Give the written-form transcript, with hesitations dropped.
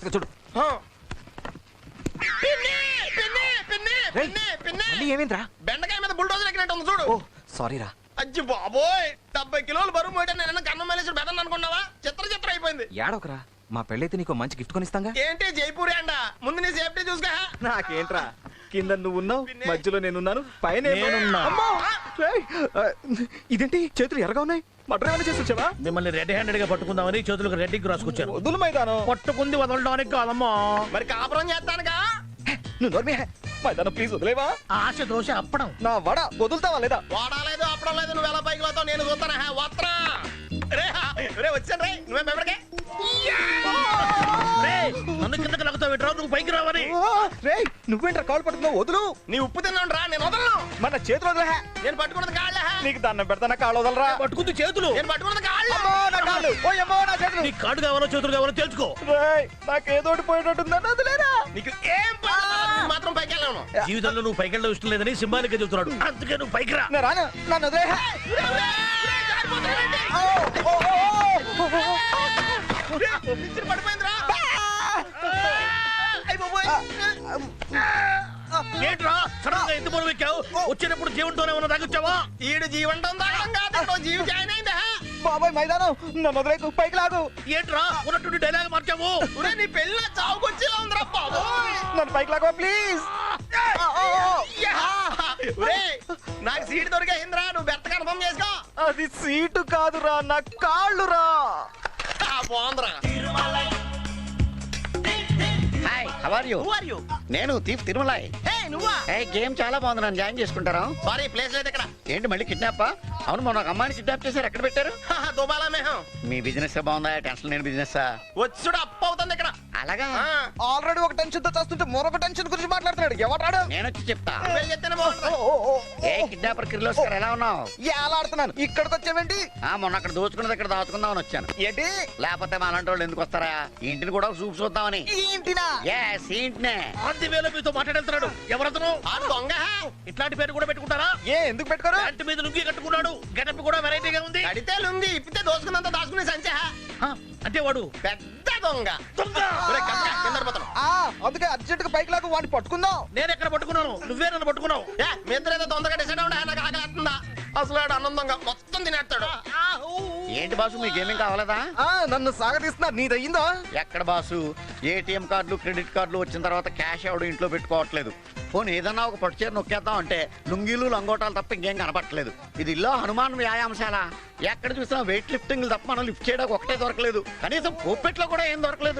చూడు ఏమేంద్రా బెండకాయ మీద బుల్డోజర్ ఎక్కినట్టు ఉంది చూడు. ఓ సారీ రా. అజ్జి బాబోయ్ 70 కిలోలు బరువు మోయటం నేను కన్నం మేలేసి బెదన్ అనుకున్నావా? చిత్ర అయిపోయింది. ఏడోకరా, మా పెళ్ళైతే నీకు మంచి గిఫ్ట్ కొనిస్తాగా. ఏంటి జైపూరి అండ? ముందు నీ సేఫ్టీ చూసుకో. నాకేంట్రా, కింద నువ్వున్నావు, మధ్యలో నేనున్నాను, పైన ఇదేంటి చేతులు ఎర్రగా ఉన్నాయి? మటర్ ఏమైనా చేసి వచ్చావా? మిమ్మల్ని రెడ్ హ్యాండెడ్ గా పట్టుకుందామని చేతులకు రెడ్ కి రాసుకొచ్చాను. వదులు మైదానం. పట్టుకుంది వదలడానికి కాదమ్మా. మరి కాపురం చేస్తానుగా. నువ్వు నోర్మి మైదానం ప్లీజ్ వదిలేవా. ఆశ దోశ అప్పడం. నా వడ వదులుతావా లేదా? వాడాలేదు అప్పడం లేదు, నువ్వు ఎలా పైకి పోతావు నేను చూస్తానా. వస్త్రా రే వచ్చాను రే, నువ్వేం ఎవరికే నన్ను కిందకి లాగుతావు, నువ్వు పైకి రావని. రేయ్ నువ్వేంట్రా కాళ్ళు పట్టుకున్నావు? వదులు. నీ ఉప్పు తిన్నాను రా, నేను వదలను. మన చేతులు వదిలే. నేను పట్టుకున్నది కాళ్ళ. నీకు దండం పెడతా, నా కాళ్ళు వదలరా. పట్టుకుంది చేతులు. నేను పట్టుకున్నది కాళ్ళ. నా కాళ్ళు. ఓయమ్మో నా చేతులు. నీ కాడు కావాలో చేతులు కావాలో తెలుసుకో. రేయ్ నాకేదోటి పోయినట్టుందని వదిలేరా. నీకు ఏం పని మాత్రం పైకి వెళ్ళను. జీవితంలో నువ్వు పైకి వెళ్ళడం ఇష్టం లేదని సింబాలిక్ గా చెబుతున్నాడు. అందుకే నువ్వు పైకి రా. నేను రాను, నన్ను వదిలే. పడిపోయిందిరా. ఏంట్రా సడన్ గా ఎంత పొడవు ఎక్కావు? వచ్చేటప్పుడు జీవంతోనే ఉన్న తాగొచ్చావా? ఈడు జీవంతం తాగడం కాదు, జీవి జాయిన్ అయిందా? బాబాయ్ మైదానం నన్ను వదిలేకు, పైకి లాగు. ఏంట్రా ఉన్నట్టుండి డైలాగ్ మార్చావు? నీ పెళ్ళ చావుకొచ్చేలా ఉందిరా బాబు. నన్ను పైకి లాగవా ప్లీజ్. నాకు సీట్ దొరికేసిందిరా, నువ్వు బెర్త కన్ఫర్మ్ చేసుకో. అది సీటు కాదురా, నా కాళ్ళురా. బాగుందిరా. Hi how are you? Who are you? నేను తీఫ్ తిరుమలై. హే నువ్వా? ఏ గేమ్ చాలా బాగుంది, నన్ను జాయిన్ చేసుకుంటారా? సారీ ప్లేస్ లేదు ఇక్కడ. ఏంటి మళ్ళీ కిడ్నాప్? అవును మొన్న ఒక అమ్మాయిని కిడ్నాప్ చేశారు, ఎక్కడ పెట్టారు? దుబాలా మేహం. మీ బిజినెస్ బాగుందా? టెన్షన్ లేని బిజినెస్? వచ్చుడు అప్పు అవుతుంది ఇక్కడ. అలాగా ఆల్రెడీ ఒక టెన్షన్ తో చేస్తుంటే మరొక టెన్షన్ గురించి మాట్లాడుతున్నాడు. ఎవరాడు? నేను వచ్చి చెప్తా. నువ్వే చెప్తేనే బాగుంటుంది. ఏ కిడ్నాపర్ కిర్లోస్కర్ ఎలా ఉన్నావు? ఆడుతున్నాను. ఇక్కడికి వచ్చావేంటి? మొన్న అక్కడ దోచుకున్నది ఇక్కడ దాచుకుందామని వచ్చాను. ఏంటి? లేకపోతే మా అలాంటి వాళ్ళు ఎందుకు వస్తారా? ఈ ఇంటిని కూడా చూపు చూద్దామని. ఏంటినా? ఎస్ ఈ ఇంటినే. ఆంటీ వేలో మీతో మాట్లాడేస్తున్నాడు. ఎవరతను? ఆ దొంగ. ఇట్లాంటి పేరు కూడా పెట్టుకుంటారా? ఎందుకు పెట్టుకోరు? ప్యాంట్ మీద లుంగి కట్టుకున్నాడు. గెటప్ కూడా వెరైటీగా ఉంది. కడితే లుంగి ఇప్పితే దోసుకున్నంత దాచుకునే సంచా. అంటే వాడు పెద్ద దొంగ. దొంగ. ఒరేయ్, కమ్మగా, కింద పడిపోతాను. అందుకే అర్జెంట్ గా పైకి లాగు, వాడిని పట్టుకుందాం. నేను ఎక్కడ పట్టుకున్నాను? నువ్వే నన్ను పట్టుకున్నావు. మీ ఇద్దరు ఏదో తొందరగా డిసైడ్ అవ్వండి. నాకు ఆకలిస్తుందా? అసలు ఆడు ఆనందంగా మొత్తం తినేస్తాడు. ఏంటి బాసు మీ గేమింగ్ కావాలదా? నన్ను సాగదీస్తున్నా. నీదయ్యిందా? ఎక్కడ బాసు, ఏటీఎం కార్డులు క్రెడిట్ కార్డులు వచ్చిన తర్వాత క్యాష్ ఎవడు ఇంట్లో పెట్టుకోవట్లేదు. ఫోన్ ఏదన్నా ఒక పట్టు చీర నొక్కేద్దాం అంటే లుంగీలు లంగోటాలు తప్ప ఇంకేం కనపట్లేదు. ఇది ఇల్లు హనుమాన్ వ్యాయామశాల. ఎక్కడ చూసినా వెయిట్ లిఫ్టింగ్ తప్ప మనం లిఫ్ట్ చేయడానికి ఒకటే దొరకలేదు. కనీసం కోపెట్లో కూడా ఏం దొరకలేదు.